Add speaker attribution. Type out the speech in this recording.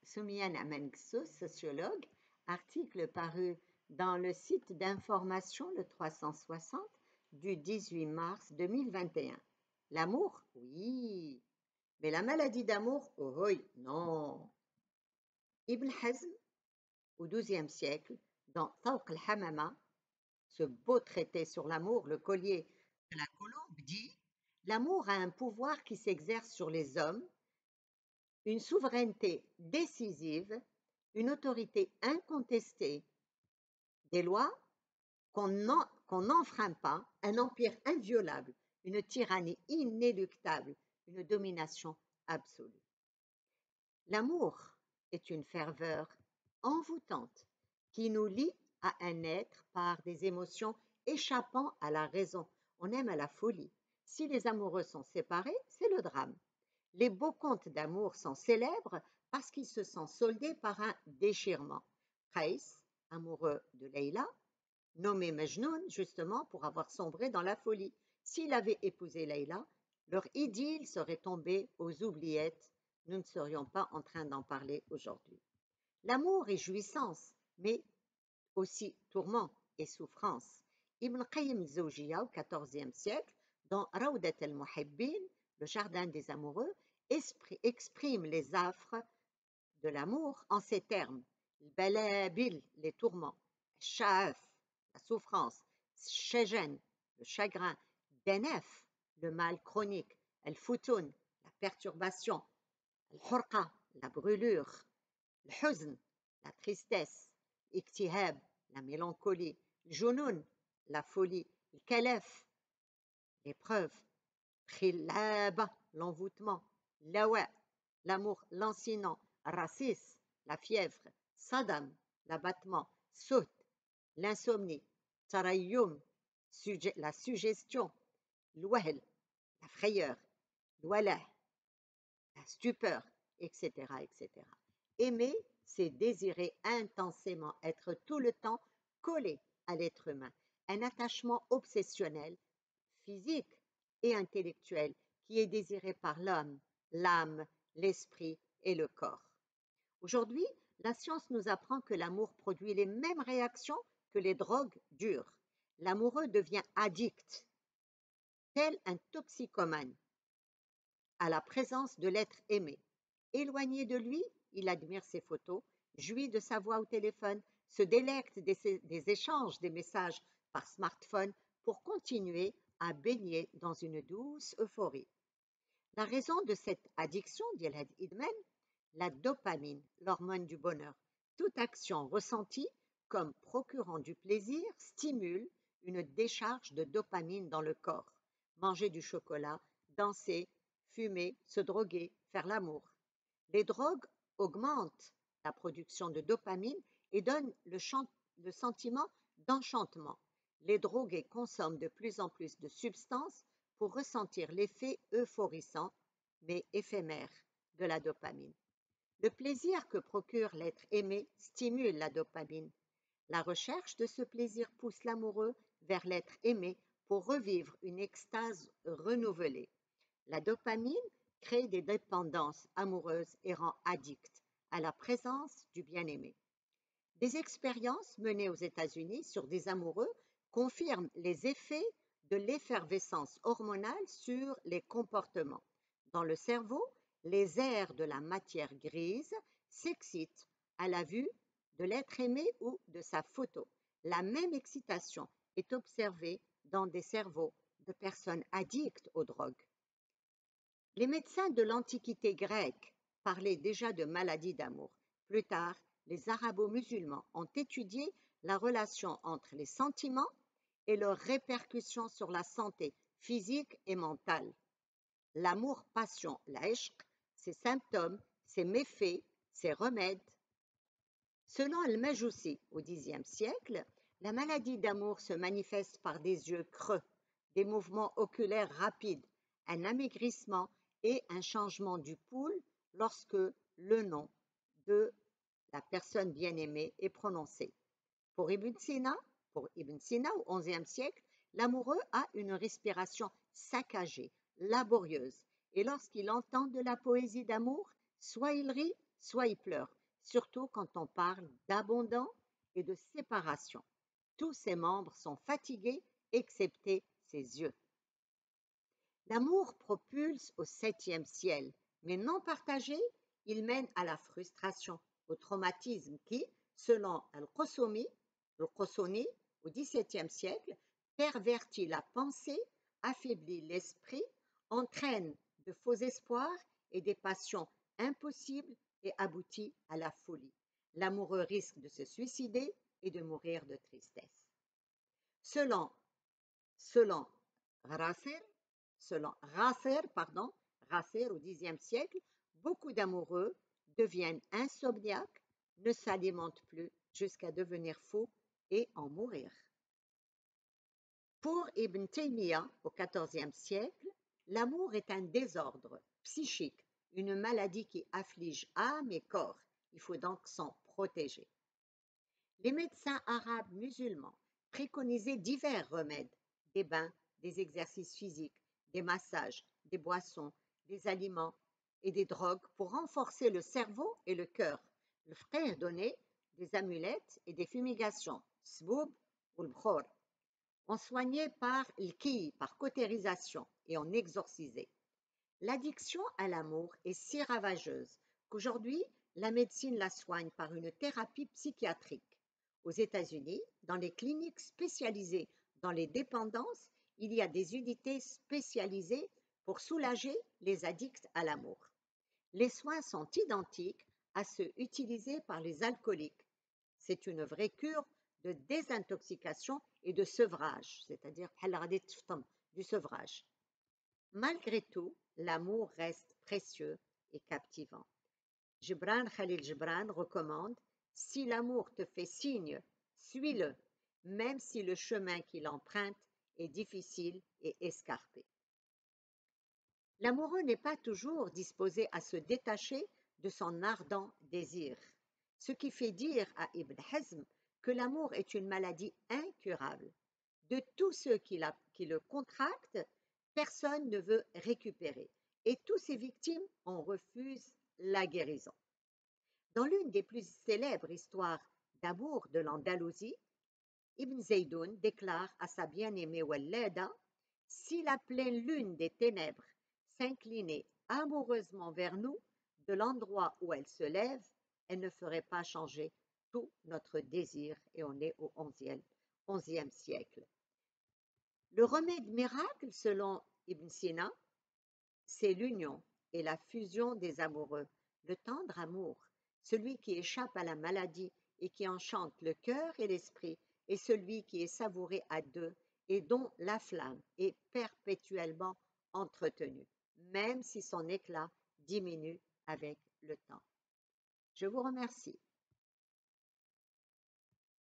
Speaker 1: Soumiane Amengsou, sociologue, article paru dans le site d'information Le 360 du 18 mars 2021. L'amour, oui, mais la maladie d'amour, oh oui, non. Ibn Hazm, au XIIe siècle, dans Tawq al-Hamama, ce beau traité sur l'amour, le collier de la colombe, dit « L'amour a un pouvoir qui s'exerce sur les hommes, une souveraineté décisive, une autorité incontestée, des lois qu'on n'enfreint pas, un empire inviolable, une tyrannie inéluctable, une domination absolue. L'amour est une ferveur envoûtante qui nous lie à un être par des émotions échappant à la raison. On aime à la folie. Si les amoureux sont séparés, c'est le drame. Les beaux contes d'amour sont célèbres parce qu'ils se sont soldés par un déchirement. Qais, amoureux de Leïla, nommé Majnoun justement pour avoir sombré dans la folie. S'il avait épousé Leïla, leur idylle serait tombée aux oubliettes. Nous ne serions pas en train d'en parler aujourd'hui. L'amour est jouissance, mais aussi tourment et souffrance. Ibn Qayyim al-Zawjiyya au XIVe siècle, dans Rawdat al-Muhibbin, le jardin des amoureux, exprime les affres de l'amour en ces termes. Balabil, les tourments. Sha'af, la souffrance. Shajan, le chagrin. Denef, le mal chronique. Al-Futun, la perturbation. Al-Hurqa, la brûlure. Al-Huzn, la tristesse. Iktihab, la mélancolie. Al-Junun, la folie. Al-Kalaf, l'épreuve. Khilaba, l'envoûtement. Lawa, l'amour lancinant. Rasis, la fièvre. Sadam, l'abattement. Sout, l'insomnie. Tarayyum, la suggestion. L'wahl, la frayeur. L'walah, la stupeur, etc., etc. Aimer, c'est désirer intensément, être tout le temps collé à l'être humain. Un attachement obsessionnel, physique et intellectuel, qui est désiré par l'homme, l'âme, l'esprit et le corps. Aujourd'hui, la science nous apprend que l'amour produit les mêmes réactions que les drogues dures. L'amoureux devient addict, tel un toxicomane, à la présence de l'être aimé. Éloigné de lui, il admire ses photos, jouit de sa voix au téléphone, se délecte des échanges des messages par smartphone pour continuer à baigner dans une douce euphorie. La raison de cette addiction, dit El Idman, la dopamine, l'hormone du bonheur. Toute action ressentie comme procurant du plaisir stimule une décharge de dopamine dans le corps. Manger du chocolat, danser, fumer, se droguer, faire l'amour. Les drogues augmentent la production de dopamine et donnent le sentiment d'enchantement. Les drogués consomment de plus en plus de substances pour ressentir l'effet euphorisant, mais éphémère, de la dopamine. Le plaisir que procure l'être aimé stimule la dopamine. La recherche de ce plaisir pousse l'amoureux vers l'être aimé pour revivre une extase renouvelée. La dopamine crée des dépendances amoureuses et rend addict à la présence du bien-aimé. Des expériences menées aux États-Unis sur des amoureux confirment les effets de l'effervescence hormonale sur les comportements. Dans le cerveau, les aires de la matière grise s'excitent à la vue de l'être aimé ou de sa photo. La même excitation est observée dans des cerveaux de personnes addictes aux drogues. Les médecins de l'Antiquité grecque parlaient déjà de maladie d'amour. Plus tard, les arabo-musulmans ont étudié la relation entre les sentiments et leurs répercussions sur la santé physique et mentale. L'amour-passion, l'ishq, ses symptômes, ses méfaits, ses remèdes. Selon Al-Majoussi, au Xe siècle, la maladie d'amour se manifeste par des yeux creux, des mouvements oculaires rapides, un amaigrissement et un changement du pouls lorsque le nom de la personne bien-aimée est prononcé. Pour Ibn Sina au XIe siècle, l'amoureux a une respiration saccagée, laborieuse, et lorsqu'il entend de la poésie d'amour, soit il rit, soit il pleure. surtout quand on parle d'abondant et de séparation. Tous ses membres sont fatigués, excepté ses yeux. L'amour propulse au septième ciel, mais non partagé, il mène à la frustration, au traumatisme qui, selon Al-Qosoni, au XVIIe siècle, pervertit la pensée, affaiblit l'esprit, entraîne de faux espoirs et des passions impossibles et aboutit à la folie. L'amoureux risque de se suicider et de mourir de tristesse. Selon, selon Rasser, Rasser au Xe siècle, beaucoup d'amoureux deviennent insomniaques, ne s'alimentent plus jusqu'à devenir fous et en mourir. Pour Ibn Taymiyyah au XIVe siècle, l'amour est un désordre psychique, une maladie qui afflige âme et corps. Il faut donc s'en protéger. Les médecins arabes musulmans préconisaient divers remèdes, des bains, des exercices physiques, des massages, des boissons, des aliments et des drogues pour renforcer le cerveau et le cœur. Le frère donnait des amulettes et des fumigations, sboub ou le bkhor. On soignait par l'ki, par cautérisation, et on exorcisait. L'addiction à l'amour est si ravageuse qu'aujourd'hui, la médecine la soigne par une thérapie psychiatrique. Aux États-Unis, dans les cliniques spécialisées dans les dépendances, il y a des unités spécialisées pour soulager les addicts à l'amour. Les soins sont identiques à ceux utilisés par les alcooliques. C'est une vraie cure de désintoxication et de sevrage, c'est-à-dire du sevrage. Malgré tout, l'amour reste précieux et captivant. Gibran Khalil Gibran recommande « Si l'amour te fait signe, suis-le, même si le chemin qu'il emprunte est difficile et escarpé. » L'amoureux n'est pas toujours disposé à se détacher de son ardent désir, ce qui fait dire à Ibn Hazm que l'amour est une maladie incurable. De tous ceux qui le contractent, personne ne veut récupérer et tous ses victimes en refusent la guérison. Dans l'une des plus célèbres histoires d'amour de l'Andalousie, Ibn Zaydoun déclare à sa bien-aimée Wallada « Si la pleine lune des ténèbres s'inclinait amoureusement vers nous, de l'endroit où elle se lève, elle ne ferait pas changer tout notre désir. » Et on est au XIe siècle. Le remède miracle, selon Ibn Sina, c'est l'union et la fusion des amoureux, le tendre amour, celui qui échappe à la maladie et qui enchante le cœur et l'esprit, et celui qui est savouré à deux et dont la flamme est perpétuellement entretenue, même si son éclat diminue avec le temps. Je vous remercie.